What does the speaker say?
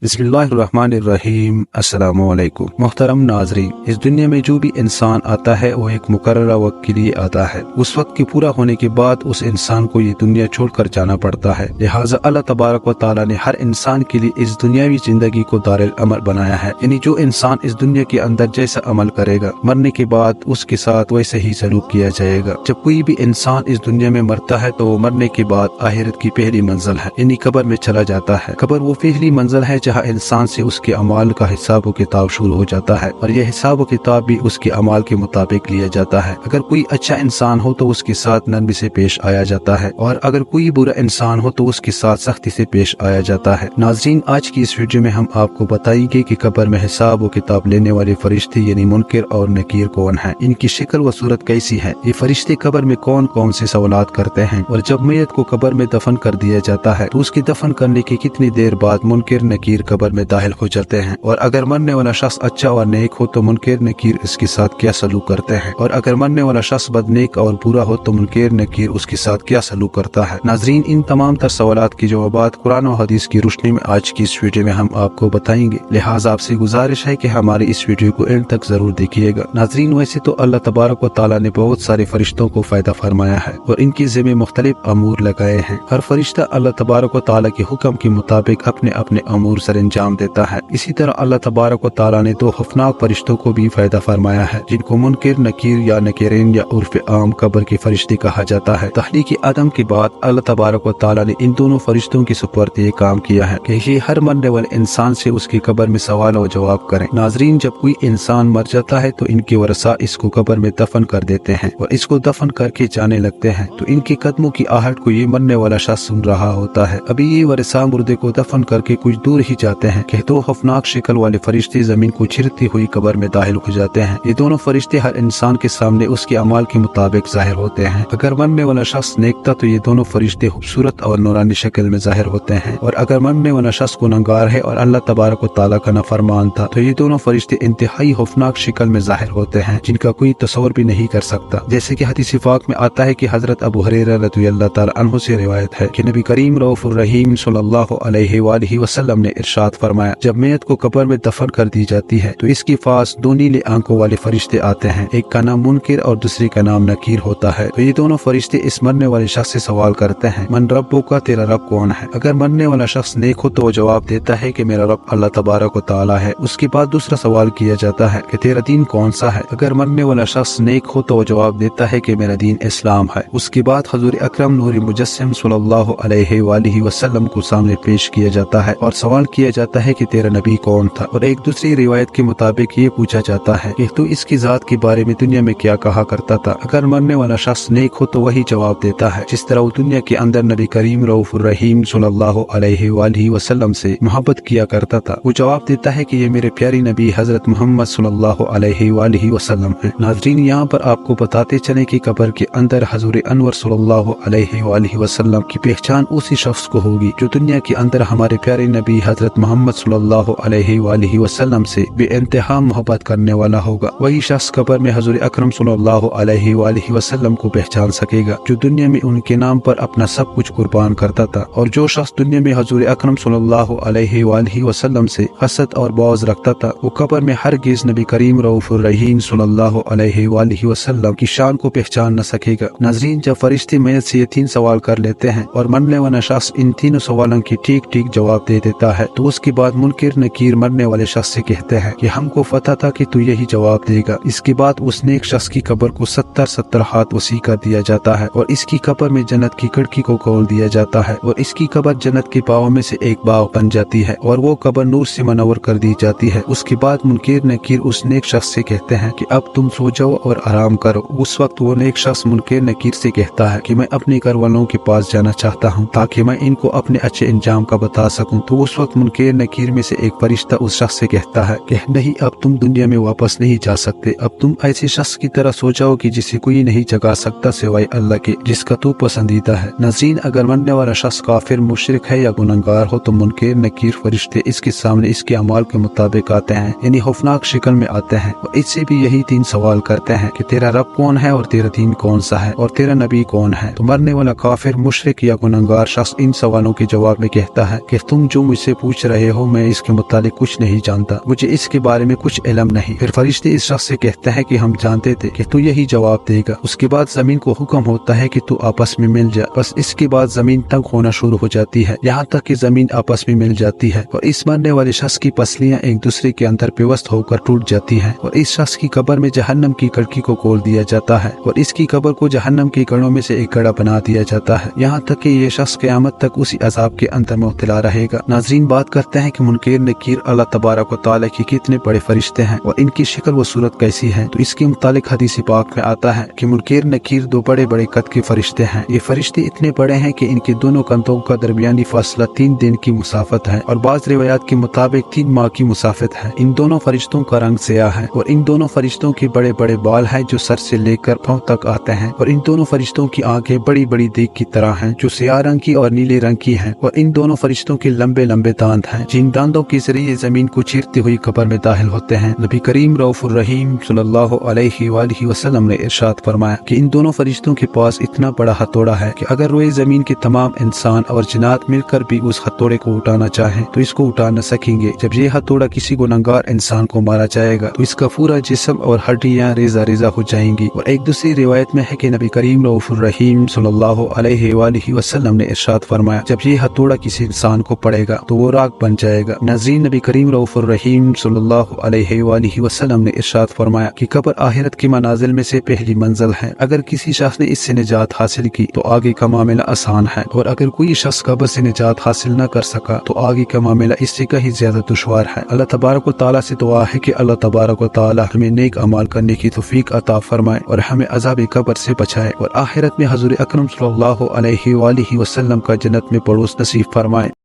बिस्मिल्लाहिर्रहमानिर्रहीम। अस्सलामुअलैकुम। मोहतरम नाज़रीन, इस दुनिया में जो भी इंसान आता है वो एक मुकर्ररा वक्त के लिए आता है। उस वक्त के पूरा होने के बाद उस इंसान को ये दुनिया छोड़कर जाना पड़ता है। लिहाजा अल्लाह तबारक व तआला ने हर इंसान के लिए इस दुनियावी जिंदगी को दारुल अमल बनाया है। यानी जो इंसान इस दुनिया के अंदर जैसा अमल करेगा, मरने के बाद उसके साथ वैसे ही सलूक किया जाएगा। जब कोई भी इंसान इस दुनिया में मरता है तो वो मरने के बाद आखिरत की पहली मंजिल है, यानी कब्र में चला जाता है। कब्र वो पहली मंजिल है जहाँ इंसान से उसके अमाल का हिसाब व किताब शुरू हो जाता है, और यह हिसाब व किताब भी उसके अमाल के मुताबिक लिया जाता है। अगर कोई अच्छा इंसान हो तो उसके साथ नरमी से पेश आया जाता है, और अगर कोई बुरा इंसान हो तो उसके साथ सख्ती से पेश आया जाता है। नाज़रीन, आज की इस वीडियो में हम आपको बताएंगे कि कब्र में हिसाब व किताब लेने वाले फरिश्ते यानी मुनकिर और नकीर कौन है, इनकी शक्ल व सूरत कैसी है, ये फरिश्ते कब्र में कौन कौन से सवालात करते हैं, और जब मैयत को कब्र में दफन कर दिया जाता है तो उसके दफन करने की कितनी देर बाद मुनकिर नकीर कब्र में दाखिल हो जाते हैं, और अगर मरने वाला शख्स अच्छा और नेक हो तो मुनकिर नकीर इसके साथ क्या सलूक करते हैं, और अगर मरने वाला शख्स बदनेक और बुरा हो तो मुनकिर नकीर उसके साथ क्या सलूक करता है। नाज़रीन, इन तमाम तर सवालात की जवाबात कुरान और हदीस की रोशनी में आज की इस वीडियो में हम आपको बताएंगे। लिहाजा आपसे गुजारिश है कि हमारी इस वीडियो को एंड तक जरूर देखिएगा। नाज़रीन, वैसे तो अल्लाह तबारक व तआला ने बहुत सारे फरिश्तों को फायदा फरमाया है और इनकी ज़िम्मे मुख्तलिफ अमूर लगाए हैं। हर फरिश्ता अल्लाह तबारक व तआला के हुक्म के मुताबिक अपने अपने अमूर सर अंजाम देता है। इसी तरह अल्लाह तबारक व तआला ने दो खौफनाक फरिश्तों को भी फायदा फरमाया है, जिनको मुनकिर नकीर या नकीरीन या उर्फ आम कब्र के फरिश्ते कहा जाता है। तख्लीक आदम के बाद अल्लाह तबारक व तआला ने इन दोनों फरिश्तों की सुपुर्द ये काम किया है कि ये हर मरने वाले इंसान से उसकी कब्र में सवाल और जवाब करें। नाजरीन, जब कोई इंसान मर जाता है तो इनके वरसा इसको कब्र में दफन कर देते हैं, और इसको दफन करके जाने लगते हैं तो इनके कदमों की आहट को ये मरने वाला शख्स सुन रहा होता है। अभी ये वरसा मुर्दे को दफन करके कुछ दूर ही जाते हैं कि दो खौफनाक शक्ल वाले फरिश्ते जमीन को छिरती हुई कब्र में दाखिल हो जाते हैं। ये दोनों फरिश्ते हर इंसान के सामने उसके अमाल के मुताबिक जाहिर होते हैं। अगर मरने वाला शख्स नेक था तो ये दोनों फरिश्ते खूबसूरत और नूरानी शक्ल में जाहिर होते हैं, और अगर मरने वाला शख्स गुनहगार है और अल्लाह तबारक व तआला का नाफरमान था तो ये दोनों फरिश्ते इंतहाई खौफनाक शक्ल में जाहिर होते हैं, जिनका कोई तस्वर भी नहीं कर सकता। जैसे कि हदीस पाक में आता है कि हजरत अबू हुरैरा रज़ियल्लाहु ताला अन्हु से रिवायत है कि नबी करीम रऊफुर रहीम सल्लल्लाहु अलैहि वसल्लम ने इरशाद फरमाया, जब मैयत को कब्र में दफन कर दी जाती है तो इसके पास दो नीले आंखों वाले फरिश्ते आते हैं। एक का नाम मुनकिर और दूसरे का नाम नकीर होता है। तो ये दोनों फरिश्ते इस मरने वाले शख्स से सवाल करते हैं, मन रब्बुका, तेरा रब कौन है। अगर मरने वाला शख्स नेक हो तो वो जवाब देता है कि मेरा रब अल्लाह तबारक व तआला है। उसके बाद दूसरा सवाल किया जाता है कि तेरा दीन कौन सा है। अगर मरने वाला शख्स नेक हो तो वो जवाब देता है कि मेरा दीन इस्लाम है। उसके बाद हजूर अकरम नूर मुजस्सिम सल्लल्लाहु अलैहि वसल्लम को सामने पेश किया जाता है और सवाल किया जाता है कि तेरा नबी कौन था, और एक दूसरी रिवायत के मुताबिक ये पूछा जाता है कि तू इसकी जात के बारे में दुनिया में क्या कहा करता था। अगर मरने वाला शख्स नेक हो तो वही जवाब देता है जिस तरह वो दुनिया के अंदर नबी करीम रऊफुर रहीम सल्लल्लाहु अलैहि वसल्लम से मोहब्बत किया करता था। वो जवाब देता है कि ये मेरे प्यारी नबी हजरत मोहम्मद सल्लल्लाहु अलैहि वसल्लम है। नाज़रीन, यहाँ पर आपको बताते चले कि कब्र के अंदर हजूर अनवर सल्लल्लाहु अलैहि वसल्लम की पहचान उसी शख्स को होगी जो दुनिया के अंदर हमारे प्यारे नबी हजरत मोहम्मद सल्लल्लाहु अलैहि वसल्लम से बेइंतहा मोहब्बत करने वाला होगा। वही शख्स कब्र में हजूर अकरम सल्लल्लाहु अलैहि वसल्लम को पहचान सकेगा जो दुनिया में उनके नाम पर अपना सब कुछ कुर्बान करता था। और जो शख्स दुनिया में हजूर अकरम सल्लल्लाहु अलैहि वसल्लम से हसद और बौज रखता था, वो कब्र में हरगिज़ नबी करीम रऊफुर रहीम सल्लल्लाहु अलैहि वसल्लम की शान को पहचान न सकेगा। नाज़रीन, जब फरिश्ते मैयत से ये तीन सवाल कर लेते हैं और मरने वाला शख्स इन तीनों सवालों की ठीक ठीक जवाब दे देता है तो उसके बाद मुनकिर नकीर मरने वाले शख्स से कहते हैं कि हमको पता था कि तू यही जवाब देगा। इसके बाद उस नेक शख्स की कब्र को 70 हाथ वसी कर दिया जाता है, और इसकी कब्र में जन्नत की खिड़की को खोल दिया जाता है, और इसकी कब्र जन्नत के बागों में से एक बाग बन जाती है, और वो कब्र नूर से मनवर कर दी जाती है। उसके बाद मुनकिर नकीर उस नेक शख्स से कहते हैं कि अब तुम सो जाओ और आराम करो। उस वक्त वो नेक शख्स मुनकिर नकीर से कहता है कि मैं अपने घर वालों के पास जाना चाहता हूँ ताकि मैं इनको अपने अच्छे इंजाम का बता सकूं। तो उस वक्त मुनकिर नकीर में से एक फरिश्ता उस शख्स से कहता है कि नहीं, अब तुम दुनिया में वापस नहीं जा सकते। अब तुम ऐसे शख्स की तरह सो जाओ कि जिसे कोई नहीं जगा सकता सिवाय अल्लाह के, जिसका तू पसंदीदा है। नाज़रीन, अगर मरने वाला शख्स काफिर, मुशरिक है या गुनहगार हो तो मुनकिर नकीर फरिश्ते इसके सामने इसके अमाल के मुताबिक आते हैं, यानी खौफनाक शक्ल में आते हैं, और इससे भी यही तीन सवाल करते हैं कि तेरा रब कौन है, और तेरा दीन कौन सा है, और तेरा नबी कौन है। तो मरने वाला काफिर, मुशरिक या गुनहगार शख्स इन सवालों के जवाब में कहता है कि तुम जो मुझसे पूछ पूछ रहे हो, मैं इसके मुतालिक कुछ नहीं जानता, मुझे इसके बारे में कुछ इल्म नहीं। फिर फरिश्ते इस शख्स से कहते हैं कि हम जानते थे कि तू यही जवाब देगा। उसके बाद जमीन को हुक्म होता है कि तू आपस में मिल जा। बस इसके बाद जमीन तंग होना शुरू हो जाती है, यहाँ तक कि जमीन आपस में मिल जाती है और इस मरने वाले शख्स की पसलियां एक दूसरे के अंदर पेवस्त होकर टूट जाती हैं और इस शख्स की कब्र में जहन्नम की कड़की को खोल दिया जाता है और इसकी कब्र को जहन्नम के गढ़ों में से एक गड़ा बना दिया जाता है, यहाँ तक कि ये शख्स क़यामत तक उसी अजाब के अंदर मुब्तला रहेगा। नाज़रीन, बात करते हैं कि मुनकर नकीर अल्लाह तबारक व तआला के कितने बड़े फरिश्ते हैं और इनकी शक्ल व सूरत कैसी है। तो इसके मुतालिक हदीस पाक में आता है कि मुनकर नकीर दो बड़े बड़े कद के फरिश्ते हैं। ये फरिश्ते इतने बड़े हैं कि इनके दोनों कंधों का दरमियानी फासला 3 दिन की मुसाफत है और बाज़ रिवायात के मुताबिक 3 माह की मुसाफत है। इन दोनों फरिश्तों का रंग स्याह है और इन दोनों फरिश्तों के बड़े बड़े बाल हैं जो सर से लेकर पांव तक आते हैं और इन दोनों फरिश्तों की आंखें बड़ी बड़ी देग की तरह हैं जो स्याह रंग की और नीले रंग की हैं और इन दोनों फरिश्तों के लंबे लंबे दांत हैं जिन दांतों के जरिए जमीन को चीरती हुई कब्र में दाखिल होते हैं। नबी करीम रऊफुर रहीम सल्लल्लाहु अलैहि वसल्लम ने इरशाद फरमाया कि इन दोनों फरिश्तों के पास इतना बड़ा हथौड़ा है कि अगर रोए जमीन के तमाम इंसान और जिन्नात मिलकर भी उस हथौड़े को उठाना चाहें तो इसको उठा न सकेंगे। जब ये हथौड़ा किसी गुनहगार इंसान को मारा जाएगा तो इसका पूरा जिस्म और हड्डियां रेजा रेजा हो जाएंगी। और एक दूसरी रिवायत में है कि नबी करीम रऊफुर रहीम सल्लल्लाहु अलैहि वसल्लम ने इरशाद फरमाया जब ये हथौड़ा किसी इंसान को पड़ेगा तो वो राख बन जाएगा। नाज़रीन, नबी करीम रऊफुर रहीम सल्लल्लाहु अलैहि वसल्लम ने इरशाद फरमाया कि कब्र आखिरत की मनाजिल में से पहली मंजिल है। अगर किसी शख्स ने इससे निजात हासिल की तो आगे का मामला आसान है और अगर कोई शख्स कब्र से निजात हासिल न कर सका तो आगे का मामला इससे कहीं ज्यादा दुश्वार है। अल्लाह तबारक व तआला से दुआ है कि अल्लाह तबारक व तआला हमें नेक अमाल करने की तौफीक अता फरमाए और हमें अज़ाब कब्र से बचाए और आखिरत में हज़ूर अकरम सल्लल्लाहु अलैहि वसल्लम का जन्नत में पड़ोस नसीब फरमाए।